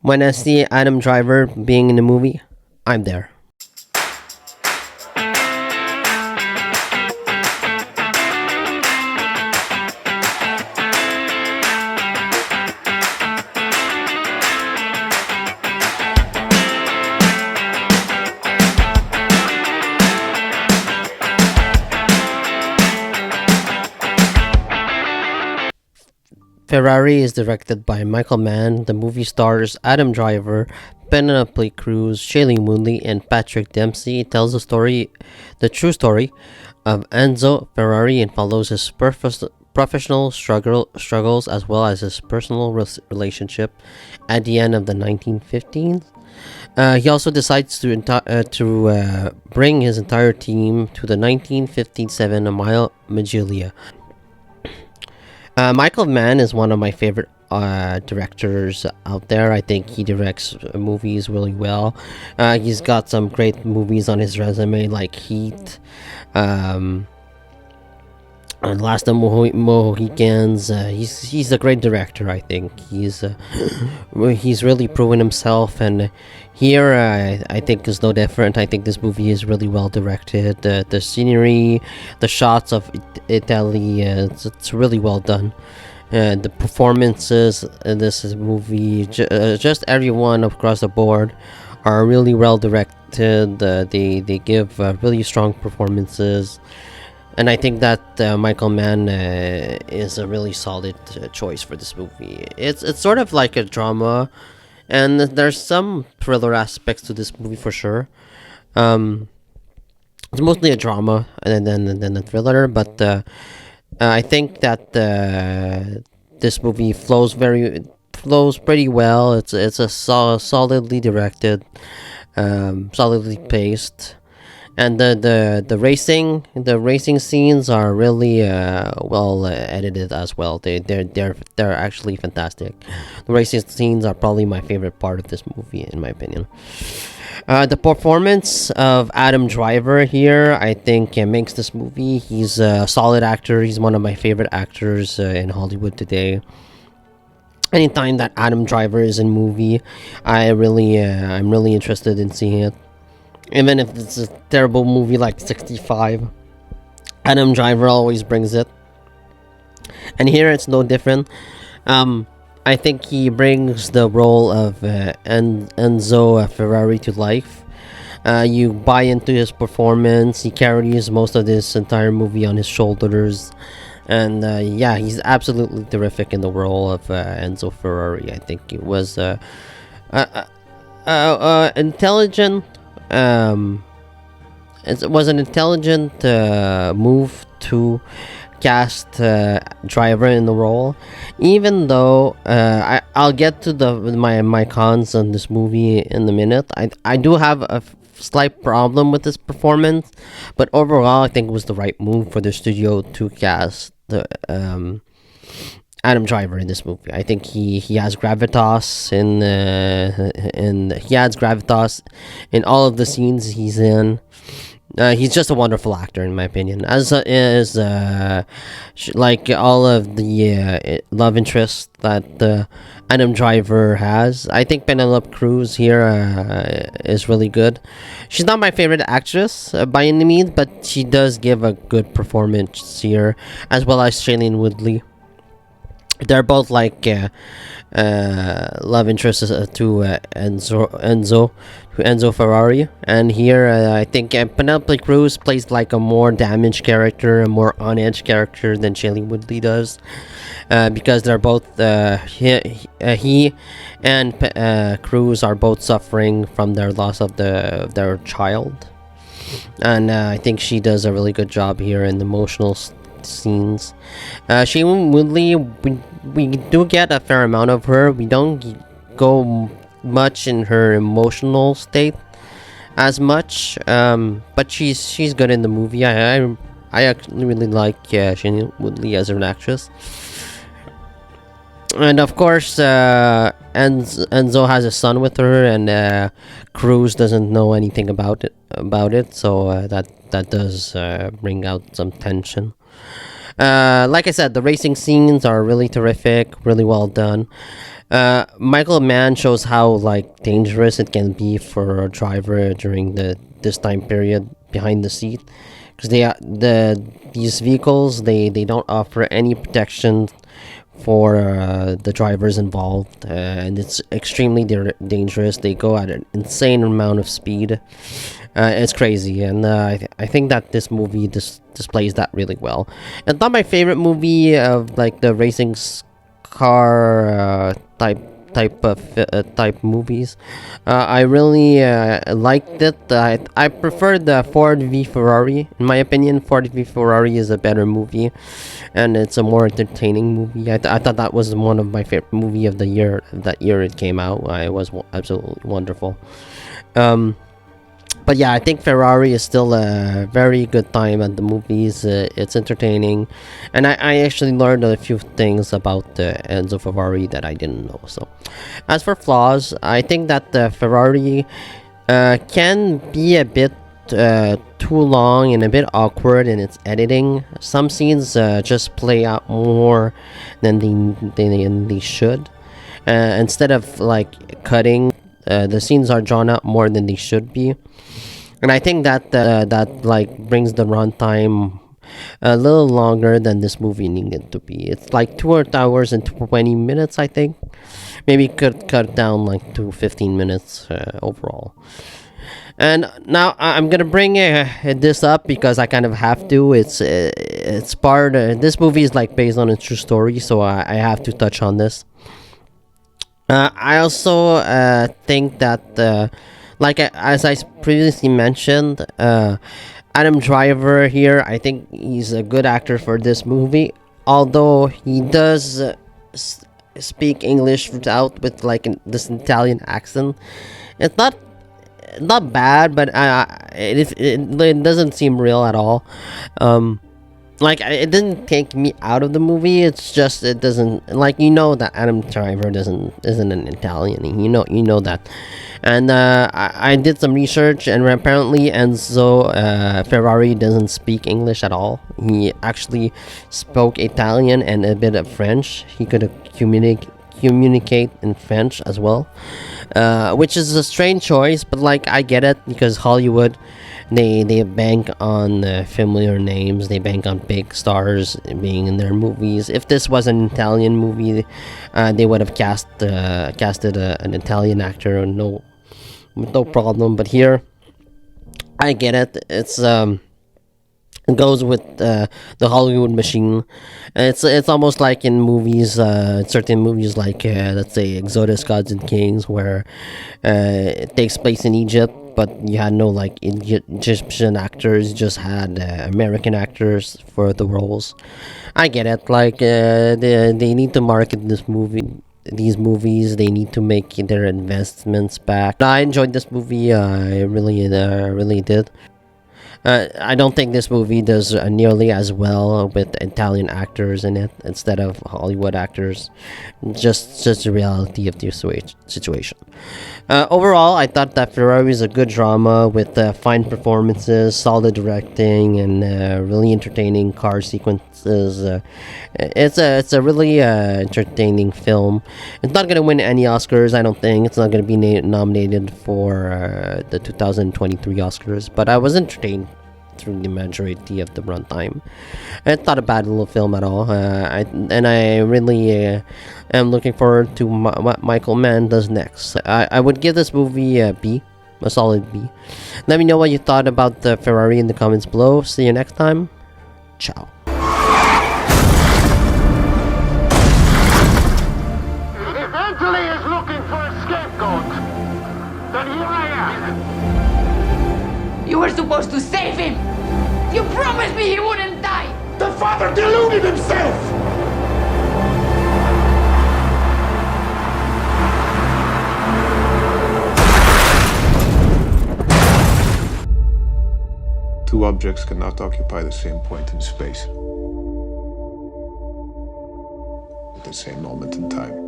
When I see Adam Driver being in the movie, I'm there. Ferrari is directed by Michael Mann. The movie stars Adam Driver, Penelope Cruz, Shailene Woodley, and Patrick Dempsey. It tells the true story of Enzo Ferrari and follows his professional struggles as well as his personal relationship at the end of the 1915s. He also decides to bring his entire team to the 1957 Mile Magelia. Michael Mann is one of my favorite directors out there. I think he directs movies really well. He's got some great movies on his resume, like Heat, and Last of Mohicans. He's a great director. I think he's really proven himself, and here I think is no different. I think this movie is really well directed. The scenery, the shots of Italy, it's really well done. The performances in this movie, just everyone across the board, are really well directed. They give really strong performances. And I think that Michael Mann is a really solid choice for this movie. It's sort of like a drama, and there's some thriller aspects to this movie for sure. It's mostly a drama and then a thriller, but I think that this movie flows pretty well. It's a solidly directed, solidly paced. And the racing scenes are really well edited as well. They're actually fantastic. The racing scenes are probably my favorite part of this movie, in my opinion. The performance of Adam Driver here, I think, makes this movie. He's a solid actor. He's one of my favorite actors in Hollywood today. Anytime that Adam Driver is in movie, I'm really interested in seeing it. Even if it's a terrible movie like 65, Adam Driver always brings it. And here it's no different. I think he brings the role of Enzo Ferrari to life. You buy into his performance. He carries most of this entire movie on his shoulders. And he's absolutely terrific in the role of Enzo Ferrari. I think it was intelligent. It was an intelligent move to cast Driver in the role, even though I'll get to my cons on this movie in a minute. I do have a slight problem with this performance, but overall I think it was the right move for the studio to cast the Adam Driver in this movie. I think he has gravitas he adds gravitas in all of the scenes he's in. He's just a wonderful actor, in my opinion. As like all of the love interests that Adam Driver has, I think Penelope Cruz here is really good. She's not my favorite actress by any means, but she does give a good performance here, as well as Shailene Woodley. They're both like love interests to Enzo Ferrari, and here I think Penelope Cruz plays like a more damaged character, a more on edge character than Shailene Woodley does, because they're both he and Cruz are both suffering from their loss of their child, and I think she does a really good job here in the emotional scenes. Shailene Woodley, we do get a fair amount of her. We don't go much in her emotional state as much, but she's good in the movie. I actually really like Shailene Woodley as an actress. And of course, Enzo has a son with her, and Cruz doesn't know anything about it. So that does bring out some tension. Like I said, the racing scenes are really terrific, really well done. Michael Mann shows how like dangerous it can be for a driver during this time period behind the seat, because these vehicles, they don't offer any protection for the drivers involved, and it's extremely dangerous. They go at an insane amount of speed. It's crazy, and I think that this movie displays that really well. It's not my favorite movie of like the racing car type movies. I really liked it. I prefer the Ford v Ferrari. In my opinion, Ford v Ferrari is a better movie, and it's a more entertaining movie. I thought that was one of my favorite movie of the year. That year it came out, it was absolutely wonderful. But yeah, I think Ferrari is still a very good time at the movies. It's entertaining, and I actually learned a few things about Enzo Ferrari that I didn't know. So, as for flaws, I think that the Ferrari can be a bit too long and a bit awkward in its editing. Some scenes just play out more than they should. Instead of like cutting, the scenes are drawn out more than they should be, and I think that that like brings the runtime a little longer than this movie needed to be. It's like 2 hours and 20 minutes, I think. Maybe could cut down like to 15 minutes overall. And now I'm gonna bring this up because I kind of have to. It's part. This movie is like based on a true story, so I have to touch on this. I also think that, like as I previously mentioned, Adam Driver here, I think he's a good actor for this movie. Although he does speak English throughout with like this Italian accent, it's not bad, but it doesn't seem real at all. Like it didn't take me out of the movie. It's just it doesn't, like, that Adam Driver isn't an Italian. You know that, and I did some research, and apparently Enzo Ferrari doesn't speak English at all. He actually spoke Italian and a bit of French. He could communicate in French as well, which is a strange choice, but like I get it, because Hollywood, they bank on familiar names. They bank on big stars being in their movies. If this was an Italian movie, they would have casted an Italian actor, with no problem. But here, I get it. It goes with the Hollywood machine. It's almost like in movies, certain movies like let's say Exodus, Gods and Kings, where it takes place in Egypt, but you had no like Egyptian actors, you just had American actors for the roles. I get it. Like they need to market these movies. They need to make their investments back. I enjoyed this movie. I really did. I don't think this movie does nearly as well with Italian actors in it instead of Hollywood actors. Just the reality of the situation. Overall, I thought that Ferrari is a good drama with fine performances, solid directing, and really entertaining car sequences. It's a really entertaining film. It's not gonna win any Oscars, I don't think. It's not gonna be nominated for the 2023 Oscars, but I was entertained through the majority of the runtime. It's not a bad little film at all. I really am looking forward to what Michael Mann does next. I would give this movie a B, a solid B. Let me know what you thought about the Ferrari in the comments below. See you next time. Ciao. If Anthony is looking for a scapegoat, then here I am. You were supposed to save him! You promised me he wouldn't die! The father deluded himself! Two objects cannot occupy the same point in space at the same moment in time.